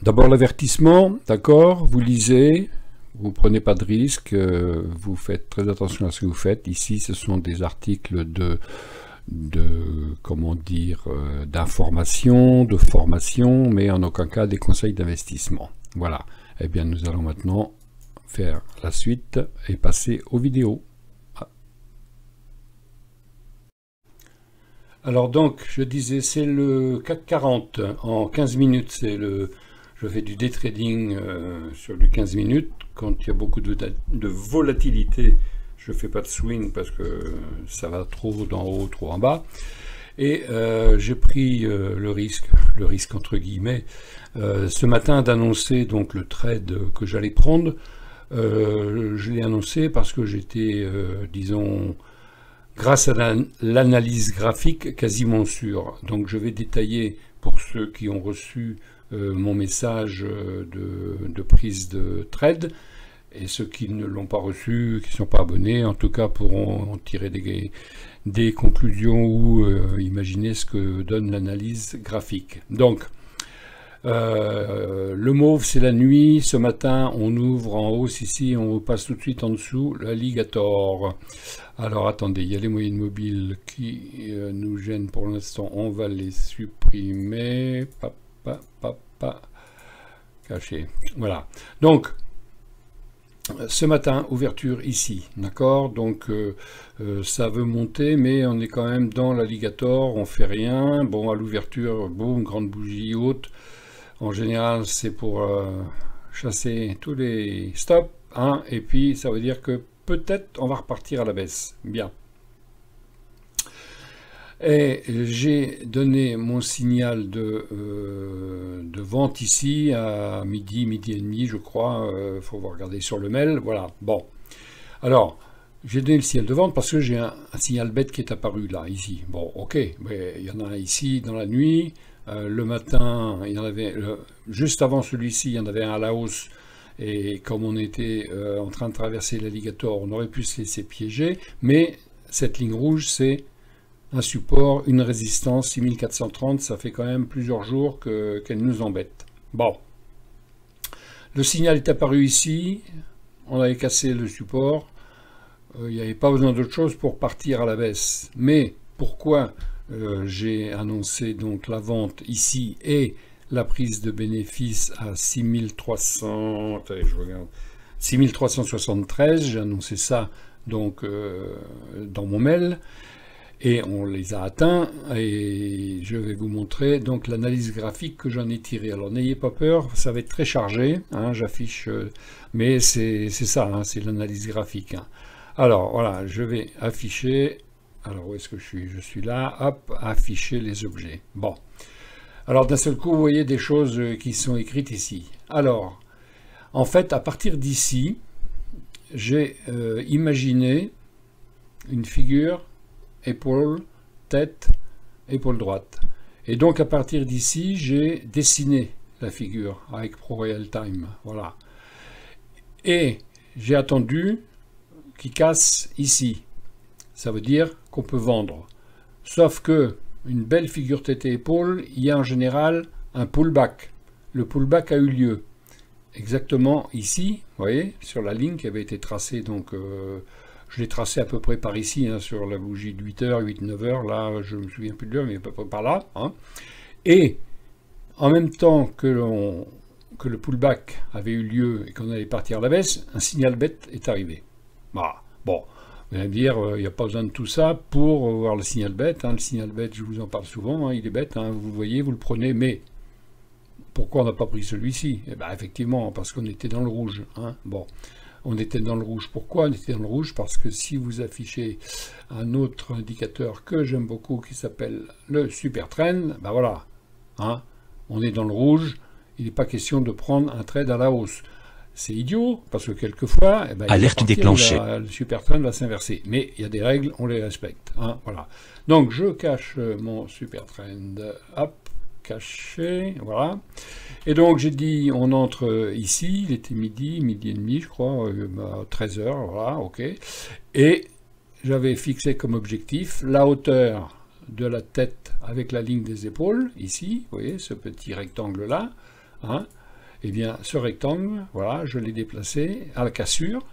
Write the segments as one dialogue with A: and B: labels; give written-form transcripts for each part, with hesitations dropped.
A: D'abord l'avertissement, d'accord, vous lisez, vous prenez pas de risque, vous faites très attention à ce que vous faites. Ici, ce sont des articles comment dire, d'information, de formation, mais en aucun cas des conseils d'investissement. Voilà. Eh bien, nous allons maintenant faire la suite et passer aux vidéos. Alors donc, je disais, c'est le CAC 40 en 15 minutes, je fais du day trading sur du 15 minutes. Quand il y a beaucoup de volatilité, je ne fais pas de swing parce que ça va trop d'en haut, trop en bas. Et j'ai pris le risque entre guillemets, ce matin d'annoncer donc le trade que j'allais prendre. Je l'ai annoncé parce que j'étais, disons, grâce à l'analyse graphique, quasiment sûr. Donc je vais détailler pour ceux qui ont reçu mon message de prise de trade, et ceux qui ne l'ont pas reçu, qui ne sont pas abonnés, en tout cas pourront en tirer des conclusions ou imaginer ce que donne l'analyse graphique. Donc, le mauve c'est la nuit, ce matin on ouvre en hausse ici, on passe tout de suite en dessous, l'alligator. Alors attendez, il y a les moyennes mobiles qui nous gênent pour l'instant, on va les supprimer, caché, voilà. Donc, ce matin, ouverture ici, d'accord, donc ça veut monter, mais on est quand même dans l'alligator, on fait rien, bon, à l'ouverture, boum, grande bougie haute, en général, c'est pour chasser tous les stops, hein, et puis ça veut dire que peut-être on va repartir à la baisse, bien. Et j'ai donné mon signal de vente ici à midi et demi, je crois. Faut regarder sur le mail. Voilà. Bon. Alors, j'ai donné le signal de vente parce que j'ai un signal bête qui est apparu là, ici. Bon, ok. Mais il y en a un ici dans la nuit. Le matin, il y en avait juste avant celui-ci, il y en avait un à la hausse. Et comme on était en train de traverser l'alligator, on aurait pu se laisser piéger. Mais cette ligne rouge, c'est un support, une résistance, 6430, ça fait quand même plusieurs jours qu'elle nous embête. Bon, le signal est apparu ici, on avait cassé le support, il n'y avait pas besoin d'autre chose pour partir à la baisse. Mais pourquoi j'ai annoncé donc la vente ici et la prise de bénéfice à 6300, attendez, je regarde, 6373, j'ai annoncé ça donc dans mon mail. Et on les a atteints, et je vais vous montrer donc l'analyse graphique que j'en ai tirée. Alors n'ayez pas peur, ça va être très chargé, hein, j'affiche, mais c'est ça, hein, c'est l'analyse graphique. Hein. Alors voilà, je vais afficher, alors où est-ce que je suis? Je suis là, hop, afficher les objets. Bon, alors d'un seul coup, vous voyez des choses qui sont écrites ici. Alors, en fait, à partir d'ici, j'ai imaginé une figure épaule, tête, épaule droite. Et donc à partir d'ici, j'ai dessiné la figure avec ProRealTime. Voilà. Et j'ai attendu qu'il casse ici. Ça veut dire qu'on peut vendre. Sauf que une belle figure tête et épaule, il y a en général un pullback. Le pullback a eu lieu exactement ici, vous voyez, sur la ligne qui avait été tracée donc je l'ai tracé à peu près par ici, hein, sur la bougie de 8h, 8-9h, là, je ne me souviens plus de l'heure, mais à peu près par là. Hein. Et en même temps que le pullback avait eu lieu et qu'on allait partir à la baisse, un signal bête est arrivé. Voilà. Bon, vous allez me dire, il n'y a pas besoin de tout ça pour voir le signal bête. Hein. Le signal bête, je vous en parle souvent, hein, il est bête, hein, vous le voyez, vous le prenez, mais pourquoi on n'a pas pris celui-ci? Eh bien, effectivement, parce qu'on était dans le rouge. Hein. Bon. On était dans le rouge. Pourquoi on était dans le rouge? Parce que si vous affichez un autre indicateur que j'aime beaucoup qui s'appelle le Super Trend, ben voilà, hein, on est dans le rouge, il n'est pas question de prendre un trade à la hausse. C'est idiot, parce que quelquefois, eh ben,
B: alerte déclenchée.
A: Le Super Trend va s'inverser. Mais il y a des règles, on les respecte. Hein, voilà. Donc je cache mon Super Trend, hop, caché, voilà. Et donc j'ai dit, on entre ici, il était midi et demi, je crois, 13h, voilà, ok. Et j'avais fixé comme objectif la hauteur de la tête avec la ligne des épaules, ici, vous voyez, ce petit rectangle-là, hein, et bien, ce rectangle, voilà, je l'ai déplacé à la cassure,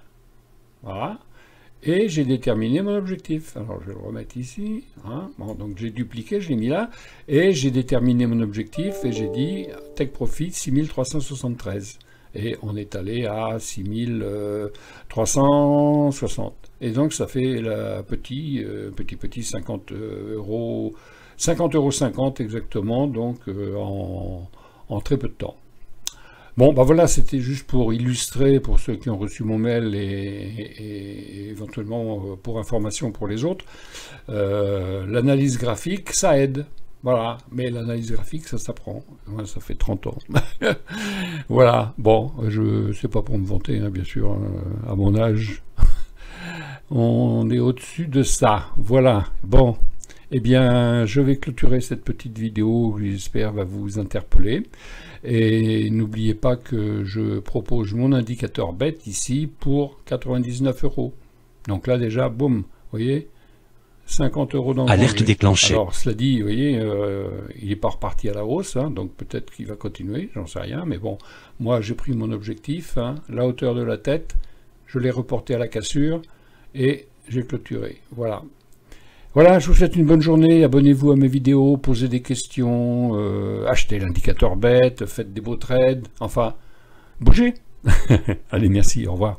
A: voilà, et j'ai déterminé mon objectif. Alors, je vais le remettre ici, hein, bon, donc j'ai dupliqué, je l'ai mis là, et j'ai déterminé mon objectif, et j'ai dit, take profit, 6373. Et on est allé à 6360. Et donc ça fait la petit 50 euros, 50,50 € exactement, donc en très peu de temps. Bon, ben voilà, c'était juste pour illustrer pour ceux qui ont reçu mon mail et éventuellement pour information pour les autres. L'analyse graphique, ça aide. Voilà, mais l'analyse graphique, ça s'apprend. Moi, ça fait 30 ans. Voilà, bon, je sais pas pour me vanter, hein, bien sûr, à mon âge. On est au-dessus de ça. Voilà, bon. Eh bien, je vais clôturer cette petite vidéo qui, j'espère, va vous interpeller. Et n'oubliez pas que je propose mon indicateur bête ici pour 99 €. Donc là, déjà, boum, vous voyez, 50 € dans le
B: Alerte
A: danger.
B: déclenchée.
A: Alors, cela dit, vous voyez, il n'est pas reparti à la hausse, hein, donc peut-être qu'il va continuer, j'en sais rien. Mais bon, moi, j'ai pris mon objectif, hein, la hauteur de la tête, je l'ai reporté à la cassure et j'ai clôturé. Voilà. Voilà, je vous souhaite une bonne journée, abonnez-vous à mes vidéos, posez des questions, achetez l'indicateur bête, faites des beaux trades, enfin, bougez. Allez, merci, au revoir.